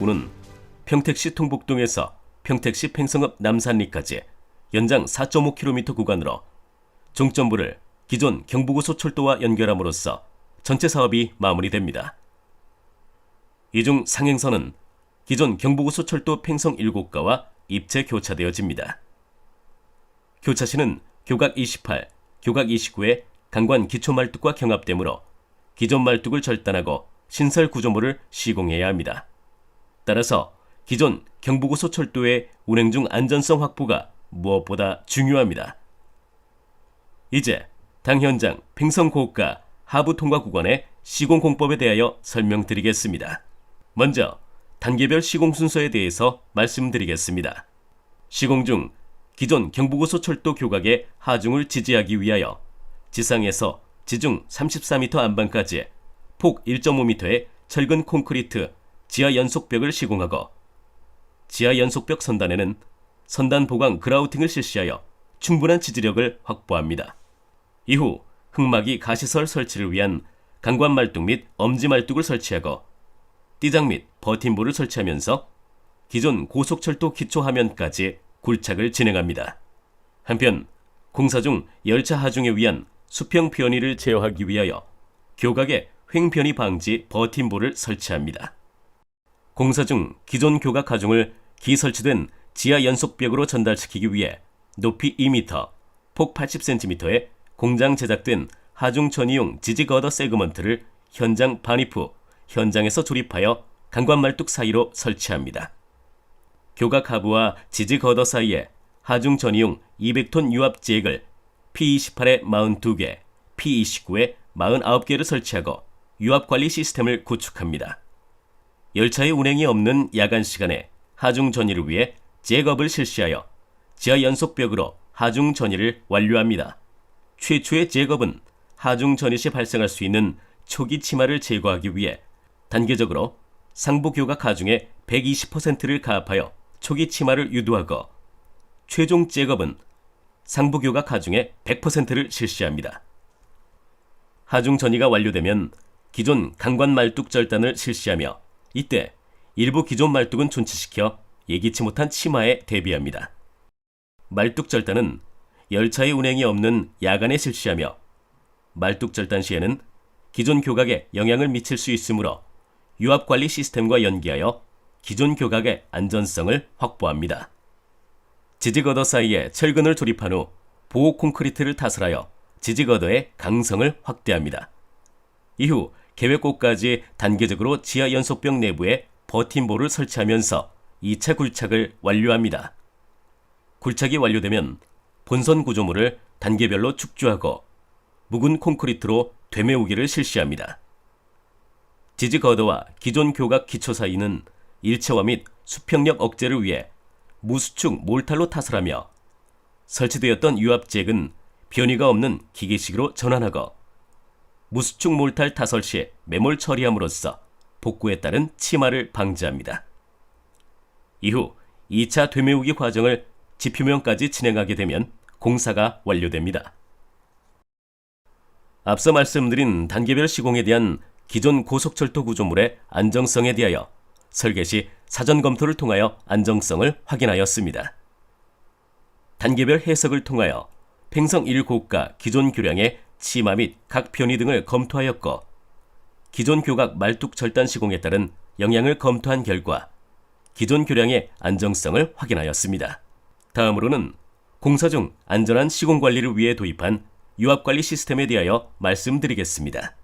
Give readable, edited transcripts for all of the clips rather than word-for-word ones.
는 평택시 통복동에서 평택시 팽성읍 남산리까지 연장 4.5km 구간으로 종점부를 기존 경부고속철도와 연결함으로써 전체 사업이 마무리됩니다. 이 중 상행선은 기존 경부고속철도 팽성 7가와 입체 교차되어집니다. 교차시는 교각 28, 교각 29의 강관 기초말뚝과 경합되므로 기존 말뚝을 절단하고 신설 구조물을 시공해야 합니다. 따라서 기존 경부고속철도의 운행 중 안전성 확보가 무엇보다 중요합니다. 이제 당 현장 팽성고가 하부 통과 구간의 시공 공법에 대하여 설명드리겠습니다. 먼저 단계별 시공 순서에 대해서 말씀드리겠습니다. 시공 중 기존 경부고속철도 교각의 하중을 지지하기 위하여 지상에서 지중 34m 안방까지 폭 1.5m의 철근 콘크리트 지하 연속벽을 시공하고 지하 연속벽 선단에는 선단 보강 그라우팅을 실시하여 충분한 지지력을 확보합니다. 이후 흙막이 가시설 설치를 위한 강관 말뚝 및 엄지 말뚝을 설치하고 띠장 및 버팀볼을 설치하면서 기존 고속철도 기초하면까지 굴착을 진행합니다. 한편 공사 중 열차 하중에 위한 수평 변이를 제어하기 위하여 교각에 횡변이 방지 버팀볼을 설치합니다. 공사 중 기존 교각 하중을 기 설치된 지하 연속벽으로 전달시키기 위해 높이 2m, 폭 80cm의 공장 제작된 하중 전이용 지지 거더 세그먼트를 현장 반입 후 현장에서 조립하여 강관 말뚝 사이로 설치합니다. 교각 하부와 지지 거더 사이에 하중 전이용 200톤 유압 잭을 P28에 42개, P29에 49개를 설치하고 유압 관리 시스템을 구축합니다. 열차의 운행이 없는 야간 시간에 하중 전이를 위해 잭업을 실시하여 지하 연속벽으로 하중 전이를 완료합니다. 최초의 잭업은 하중 전이 시 발생할 수 있는 초기 치마를 제거하기 위해 단계적으로 상부 교각 하중의 120%를 가압하여 초기 치마를 유도하고 최종 잭업은 상부 교각 하중의 100%를 실시합니다. 하중 전이가 완료되면 기존 강관 말뚝 절단을 실시하며 이때 일부 기존 말뚝은 존치시켜 예기치 못한 치마에 대비합니다. 말뚝 절단은 열차의 운행이 없는 야간에 실시하며 말뚝 절단 시에는 기존 교각에 영향을 미칠 수 있으므로 유압 관리 시스템과 연계하여 기존 교각의 안전성을 확보합니다. 지지 거더 사이에 철근을 조립한 후 보호 콘크리트를 타설하여 지지 거더의 강성을 확대합니다. 이후 계획고까지 단계적으로 지하 연속벽 내부에 버팀볼을 설치하면서 2차 굴착을 완료합니다. 굴착이 완료되면 본선 구조물을 단계별로 축조하고 묵은 콘크리트로 되메우기를 실시합니다. 지지 거더와 기존 교각 기초 사이는 일체화 및 수평력 억제를 위해 무수축 몰탈로 타설하며 설치되었던 유압잭은 변이가 없는 기계식으로 전환하고 무수축 몰탈 타설 시 매몰 처리함으로써 복구에 따른 치마를 방지합니다. 이후 2차 되메우기 과정을 지표면까지 진행하게 되면 공사가 완료됩니다. 앞서 말씀드린 단계별 시공에 대한 기존 고속철도 구조물의 안정성에 대하여 설계 시 사전 검토를 통하여 안정성을 확인하였습니다. 단계별 해석을 통하여 팽성 1고가 기존 교량의 치마 및 각 변이 등을 검토하였고 기존 교각 말뚝 절단 시공에 따른 영향을 검토한 결과 기존 교량의 안정성을 확인하였습니다. 다음으로는 공사 중 안전한 시공 관리를 위해 도입한 유압 관리 시스템에 대하여 말씀드리겠습니다.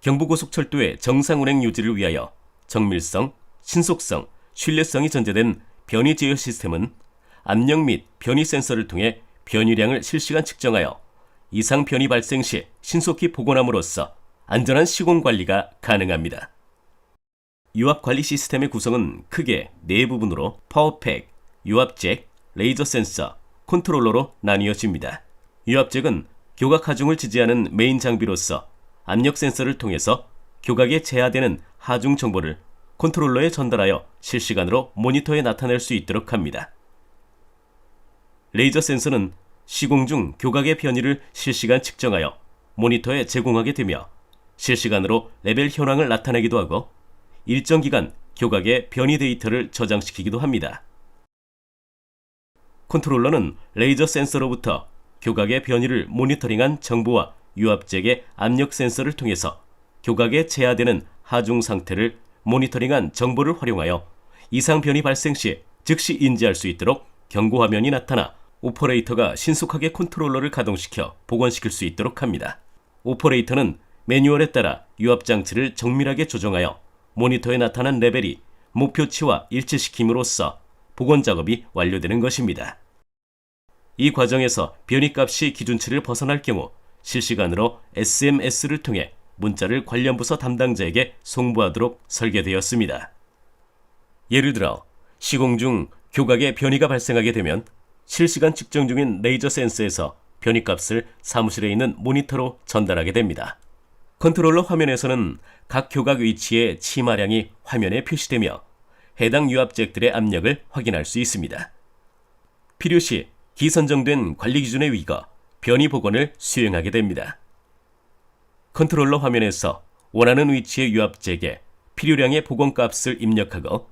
경부고속철도의 정상 운행 유지를 위하여 정밀성, 신속성, 신뢰성이 전제된 변이 제어 시스템은 압력 및 변이 센서를 통해 변이량을 실시간 측정하여 이상 변이 발생 시 신속히 복원함으로써 안전한 시공 관리가 가능합니다. 유압 관리 시스템의 구성은 크게 4부분으로 파워팩, 유압잭, 레이저 센서, 컨트롤러로 나뉘어집니다. 유압잭은 교각 하중을 지지하는 메인 장비로서 압력 센서를 통해서 교각에 제하되는 하중 정보를 컨트롤러에 전달하여 실시간으로 모니터에 나타낼 수 있도록 합니다. 레이저 센서는 시공 중 교각의 변이를 실시간 측정하여 모니터에 제공하게 되며 실시간으로 레벨 현황을 나타내기도 하고 일정 기간 교각의 변이 데이터를 저장시키기도 합니다. 컨트롤러는 레이저 센서로부터 교각의 변이를 모니터링한 정보와 유압잭의 압력 센서를 통해서 교각에 제하되는 하중 상태를 모니터링한 정보를 활용하여 이상 변이 발생 시 즉시 인지할 수 있도록 경고 화면이 나타나 오퍼레이터가 신속하게 컨트롤러를 가동시켜 복원시킬 수 있도록 합니다. 오퍼레이터는 매뉴얼에 따라 유압장치를 정밀하게 조정하여 모니터에 나타난 레벨이 목표치와 일치시킴으로써 복원 작업이 완료되는 것입니다. 이 과정에서 변이값이 기준치를 벗어날 경우 실시간으로 SMS를 통해 문자를 관련 부서 담당자에게 송부하도록 설계되었습니다. 예를 들어 시공 중 교각에 변이가 발생하게 되면 실시간 측정 중인 레이저 센서에서 변이값을 사무실에 있는 모니터로 전달하게 됩니다. 컨트롤러 화면에서는 각 교각 위치의 치마량이 화면에 표시되며 해당 유압잭들의 압력을 확인할 수 있습니다. 필요시 기선정된 관리 기준에 위거 변이 복원을 수행하게 됩니다. 컨트롤러 화면에서 원하는 위치의 유압잭에 필요량의 복원값을 입력하고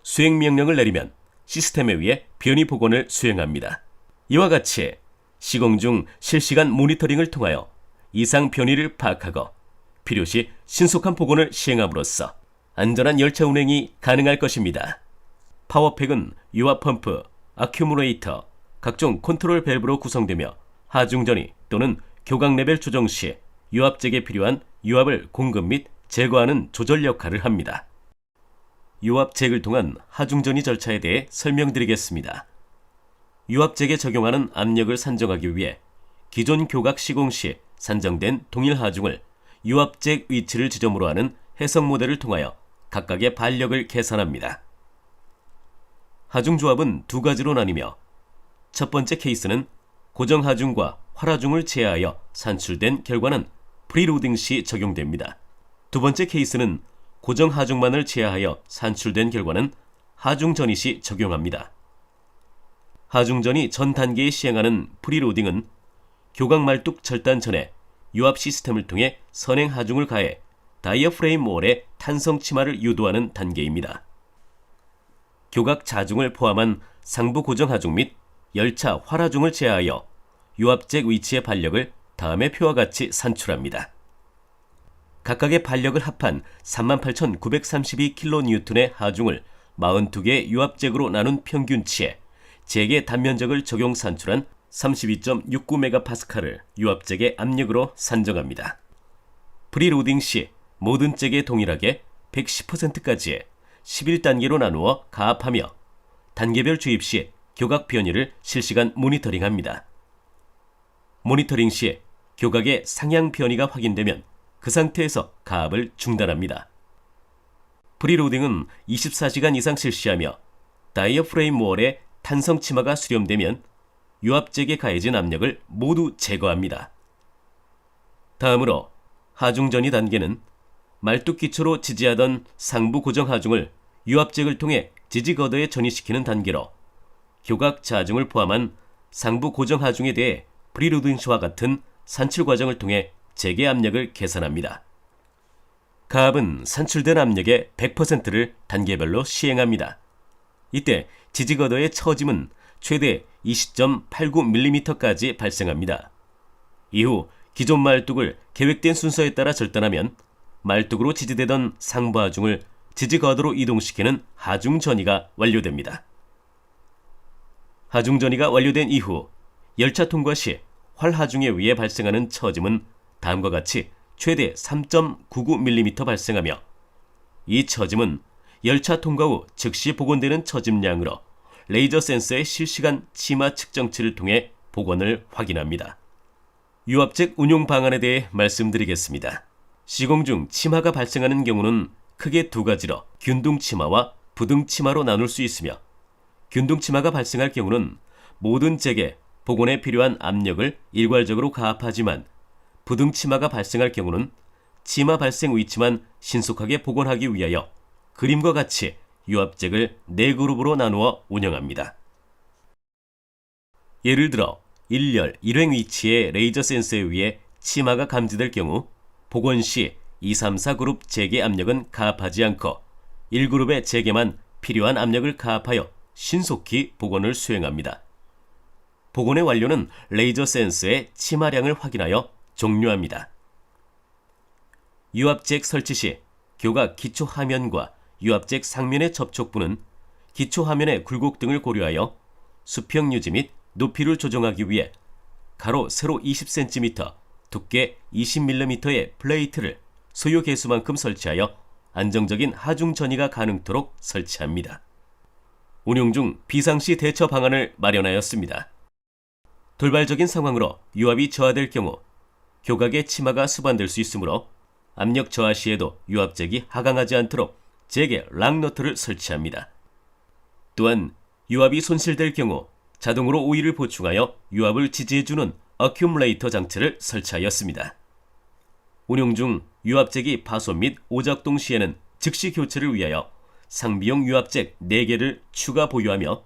수행 명령을 내리면 시스템에 의해 변이 복원을 수행합니다. 이와 같이 시공 중 실시간 모니터링을 통하여 이상 변이를 파악하고 필요시 신속한 복원을 시행함으로써 안전한 열차 운행이 가능할 것입니다. 파워팩은 유압 펌프, 아큐뮬레이터, 각종 컨트롤 밸브로 구성되며 하중전이 또는 교각 레벨 조정 시 유압잭에 필요한 유압을 공급 및 제거하는 조절 역할을 합니다. 유압잭을 통한 하중전이 절차에 대해 설명드리겠습니다. 유압잭에 적용하는 압력을 산정하기 위해 기존 교각 시공 시 산정된 동일 하중을 유압잭 위치를 지점으로 하는 해석 모델을 통하여 각각의 반력을 계산합니다. 하중 조합은 두 가지로 나뉘며 첫 번째 케이스는 고정 하중과 활하중을 제하여 산출된 결과는 프리로딩 시 적용됩니다. 두 번째 케이스는 고정 하중만을 제하여 산출된 결과는 하중 전이 시 적용합니다. 하중 전이 전 단계에 시행하는 프리로딩은 교각 말뚝 절단 전에 유압 시스템을 통해 선행 하중을 가해 다이어프레임 몰의 탄성 치마를 유도하는 단계입니다. 교각 자중을 포함한 상부 고정 하중 및 열차 활하중을 제하여 유압잭 위치의 반력을 다음의 표와 같이 산출합니다. 각각의 반력을 합한 38,932kN의 하중을 42개의 유압잭으로 나눈 평균치에 잭의 단면적을 적용 산출한 32.69MPa를 유압잭의 압력으로 산정합니다. 프리로딩 시 모든 잭에 동일하게 110%까지의 11단계로 나누어 가압하며 단계별 주입 시 교각 변이를 실시간 모니터링합니다. 모니터링 시 교각의 상향 변이가 확인되면 그 상태에서 가압을 중단합니다. 프리로딩은 24시간 이상 실시하며 다이어프레임 월에 탄성 치마가 수렴되면 유압잭에 가해진 압력을 모두 제거합니다. 다음으로 하중전이 단계는 말뚝 기초로 지지하던 상부 고정 하중을 유압잭을 통해 지지 거더에 전이시키는 단계로 교각 자중을 포함한 상부 고정 하중에 대해 프리로딩 시와 같은 산출 과정을 통해 재개 압력을 계산합니다. 가압은 산출된 압력의 100%를 단계별로 시행합니다. 이때 지지 거더의 처짐은 최대 20.89mm까지 발생합니다. 이후 기존 말뚝을 계획된 순서에 따라 절단하면 말뚝으로 지지되던 상부 하중을 지지 거더로 이동시키는 하중 전이가 완료됩니다. 하중 전이가 완료된 이후 열차 통과 시 활하중에 의해 발생하는 처짐은 다음과 같이 최대 3.99mm 발생하며 이 처짐은 열차 통과 후 즉시 복원되는 처짐량으로 레이저 센서의 실시간 치마 측정치를 통해 복원을 확인합니다. 유압잭 운용 방안에 대해 말씀드리겠습니다. 시공 중 치마가 발생하는 경우는 크게 두 가지로 균등 치마와 부등 치마로 나눌 수 있으며 균등 치마가 발생할 경우는 모든 잭에 복원에 필요한 압력을 일괄적으로 가압하지만 부등 치마가 발생할 경우는 치마 발생 위치만 신속하게 복원하기 위하여 그림과 같이 유압잭을 4그룹으로 나누어 운영합니다. 예를 들어 1열 1횡 위치의 레이저 센서에 의해 치마가 감지될 경우 복원 시 2, 3, 4그룹 잭의 압력은 가압하지 않고 1그룹의 재개만 필요한 압력을 가압하여 신속히 복원을 수행합니다. 복원의 완료는 레이저 센서의 치마량을 확인하여 종료합니다. 유압잭 설치 시 교각 기초 하면과 유압잭 상면의 접촉부는 기초 화면의 굴곡 등을 고려하여 수평 유지 및 높이를 조정하기 위해 가로 세로 20cm, 두께 20mm의 플레이트를 소요 개수만큼 설치하여 안정적인 하중 전이가 가능토록 설치합니다. 운용 중 비상시 대처 방안을 마련하였습니다. 돌발적인 상황으로 유압이 저하될 경우 교각의 치마가 수반될 수 있으므로 압력 저하 시에도 유압잭이 하강하지 않도록 재개 락너트를 설치합니다. 또한 유압이 손실될 경우 자동으로 오일을 보충하여 유압을 지지해주는 어큐뮬레이터 장치를 설치하였습니다. 운용 중 유압잭이 파손 및 오작동 시에는 즉시 교체를 위하여 상비용 유압잭 4개를 추가 보유하며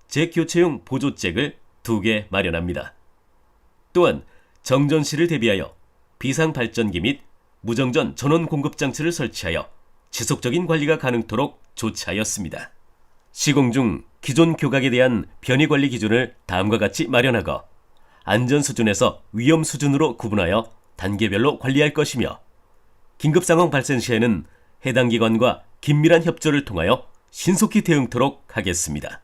잭 교체용 보조잭을 2개 마련합니다. 또한 정전 시를 대비하여 비상발전기 및 무정전 전원 공급 장치를 설치하여 지속적인 관리가 가능토록 조치하였습니다. 시공 중 기존 교각에 대한 변이 관리 기준을 다음과 같이 마련하고 안전 수준에서 위험 수준으로 구분하여 단계별로 관리할 것이며 긴급 상황 발생 시에는 해당 기관과 긴밀한 협조를 통하여 신속히 대응토록 하겠습니다.